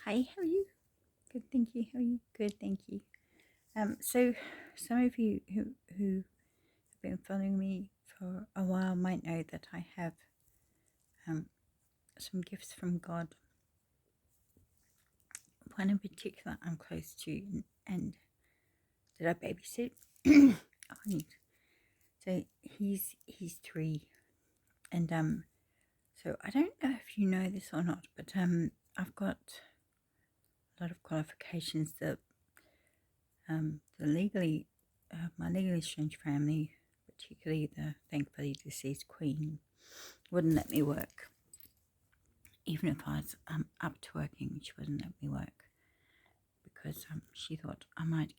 Hi, how are you? Good, thank you. How are you? Good, thank you. So some of you who have been following me for a while might know that I have um some gifts from God. One in particular I'm close to, and that I babysit. Oh, neat. So he's 3, and so I don't know if you know this or not, but I've got a lot of qualifications that the legally, my legally estranged family, particularly the thankfully deceased Queen, wouldn't let me work. Even if I was up to working, she wouldn't let me work because she thought I might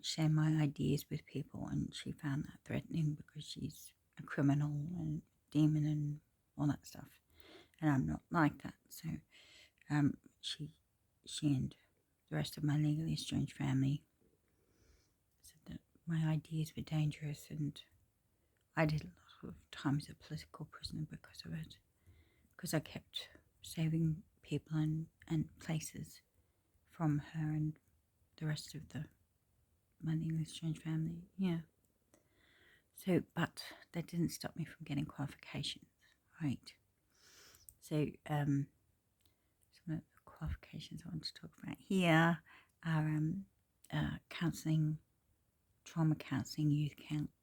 share my ideas with people, and she found that threatening because she's a criminal and demon and all that stuff, and I'm not like that. So um, she and the rest of my legally estranged family said that my ideas were dangerous, and I did a lot of time as a political prisoner because of it, because I kept saving people and places from her and the rest of my English exchange family. Yeah. So, but that didn't stop me from getting qualifications, right? So, some of the qualifications I want to talk about here are counselling, trauma counselling, youth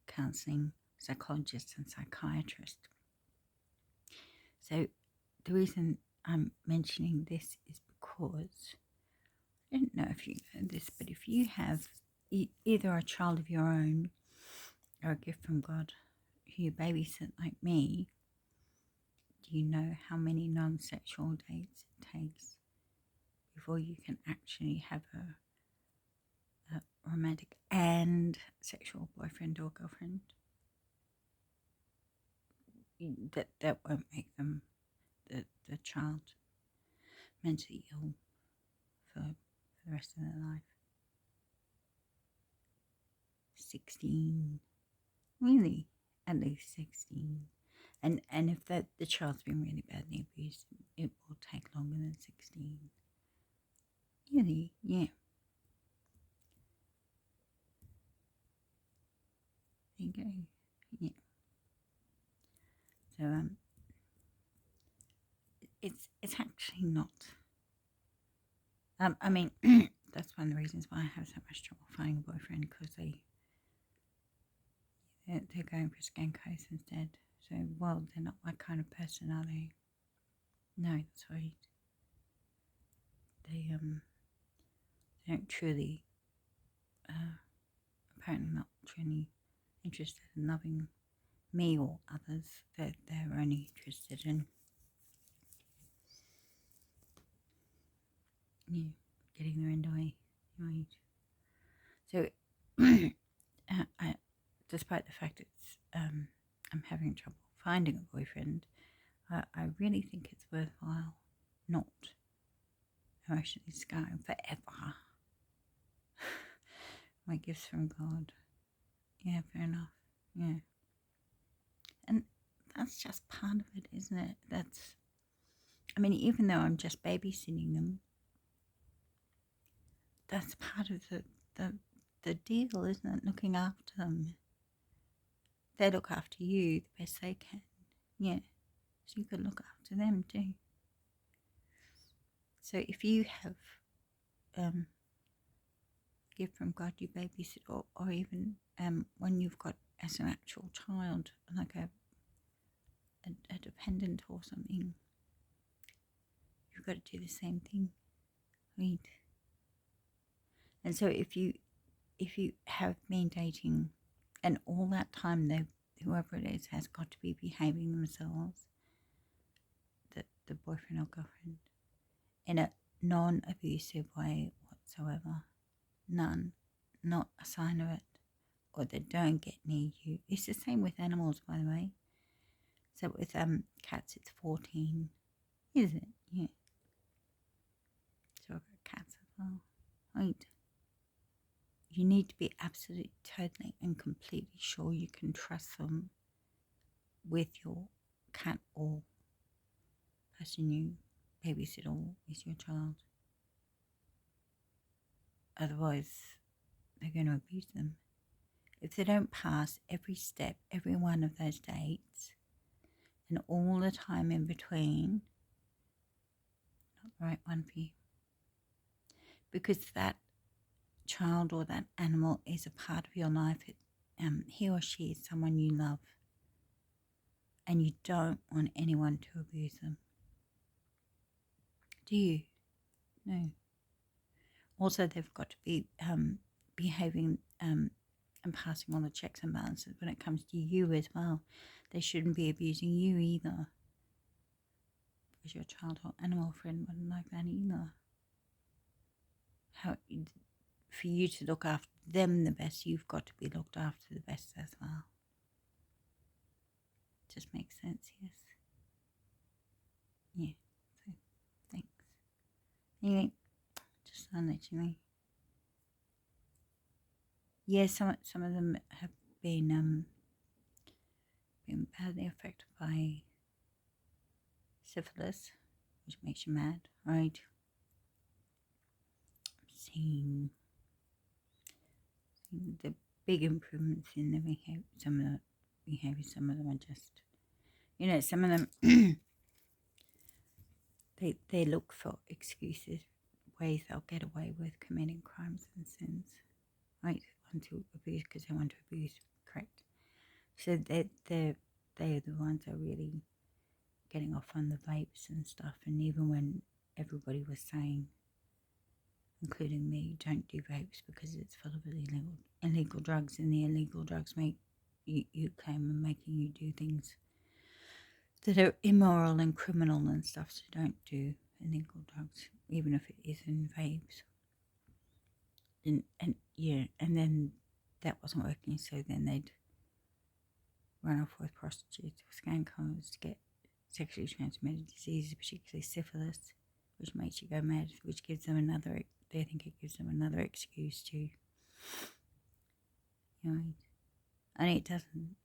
counselling, psychologist, and psychiatrist. So, the reason I'm mentioning this is because I don't know if you know this, but if you have either a child of your own or a gift from God who you babysit like me, do you know how many non-sexual dates it takes before you can actually have a romantic and sexual boyfriend or girlfriend? That won't make them the child mentally ill for the rest of their life. 16, really, at least 16. And if the child's been really badly abused, it will take longer than 16. Really, yeah. There you go. Yeah. So it's actually not. I mean, that's one of the reasons why I have so much trouble finding a boyfriend, because they're going for Skankos instead. So, well, they're not my kind of person, are they? No, that's right. They don't truly, apparently not truly interested in loving me or others. They're only interested in getting their end way, right? So, despite the fact I'm having trouble finding a boyfriend, I really think it's worthwhile not emotionally scarring forever. My gifts from God. Yeah, fair enough. Yeah. And that's just part of it, isn't it? I mean, even though I'm just babysitting them, that's part of the deal, isn't it? Looking after them. They look after you the best they can. Yeah. So you could look after them too. So if you have gift from God you babysit, or even when you've got as an actual child, like a dependent or something, you've got to do the same thing, right? And so if you have been dating, and all that time whoever it is has got to be behaving themselves, the boyfriend or girlfriend, in a non-abusive way whatsoever, none, not a sign of it, or they don't get near you. It's the same with animals, by the way. So with cats, it's 14, is it? Yeah. So I've got cats as well. Right. You need to be absolutely, totally, and completely sure you can trust them with your cat or person you babysit or is your child. Otherwise, they're going to abuse them. If they don't pass every step, every one of those dates, and all the time in between, not the right one for you. Because that child or that animal is a part of your life. He or she is someone you love, and you don't want anyone to abuse them. Do you? No. Also, they've got to be behaving and passing all the checks and balances when it comes to you as well. They shouldn't be abusing you either, because your child or animal friend wouldn't like that either. For you to look after them the best, you've got to be looked after the best as well. Just makes sense, yes. Yeah, so thanks. Anyway, just I'll let you know. Yeah, some of them have been badly affected by syphilis, which makes you mad, right? I've seen the big improvements in the behavior. Some of them are just, some of them they look for excuses, ways they'll get away with committing crimes and sins, right? Want to abuse because they want to abuse, correct? So they're the ones that are really getting off on the vapes and stuff. And even when everybody was saying, including me, don't do vapes because it's full of illegal drugs, and the illegal drugs make you claim and making you do things that are immoral and criminal and stuff. So don't do illegal drugs, even if it is in vapes. And then that wasn't working, so then they'd run off with prostitutes or scankos to get sexually transmitted diseases, particularly syphilis, which makes you go mad, which gives them they think it gives them another excuse to, and it doesn't.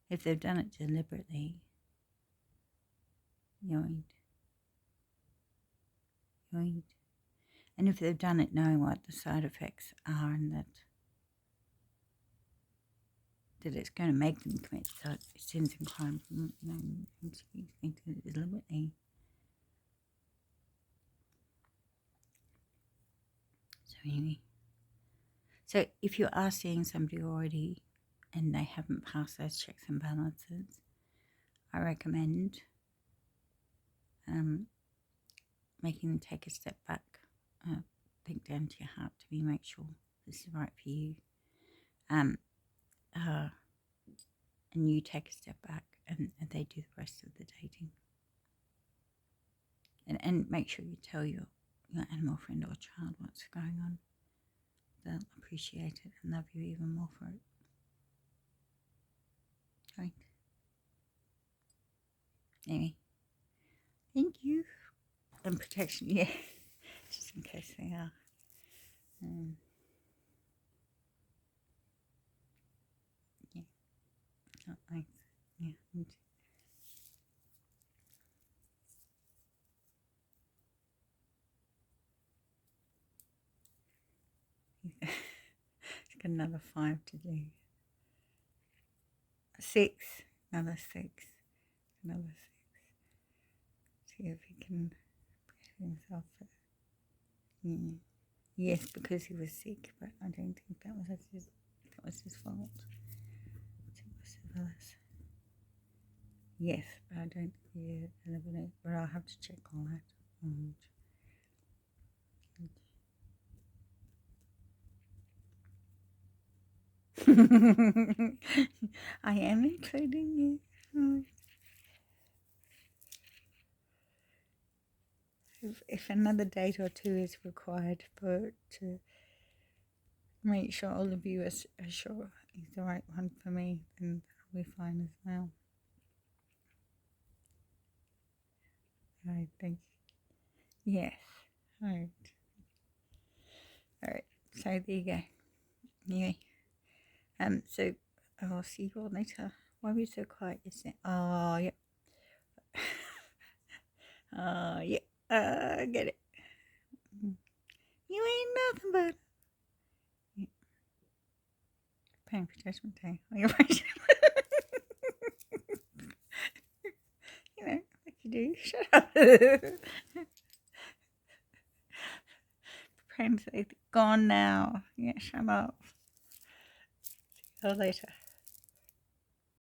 If they've done it deliberately, and if they've done it knowing what the side effects are and that it's going to make them commit sins and crimes, deliberately. So anyway, so if you are seeing somebody already and they haven't passed those checks and balances, I recommend making them take a step back, think down to your heart to make sure this is right for you, and you take a step back and they do the rest of the dating, and make sure you tell your animal friend or child what's going on. They'll appreciate it and love you even more for it. Right? Anyway, thank you. And protection, yeah, just in case they are. Yeah, not nice. Yeah. It's got another 5 to do. 6, another 6, another 6. See if he can get himself. Yes, because he was sick, but I don't think that was his fault. Syphilis. Yes, but I don't think he eliminated. But I'll have to check all that. I am including you. If another date or 2 is required to make sure all of you are sure he's the right one for me, then that'll be fine as well. Alright, thank you. Yes. Alright. So there you go. Anyway. So I'll see you all later. Why are we so quiet? Oh, yep. Yeah. I get it. You ain't nothing but paying for Judgment Day on your way. You know, like you do. Shut up. Praying for they gone now. Yeah, shut up. See you later.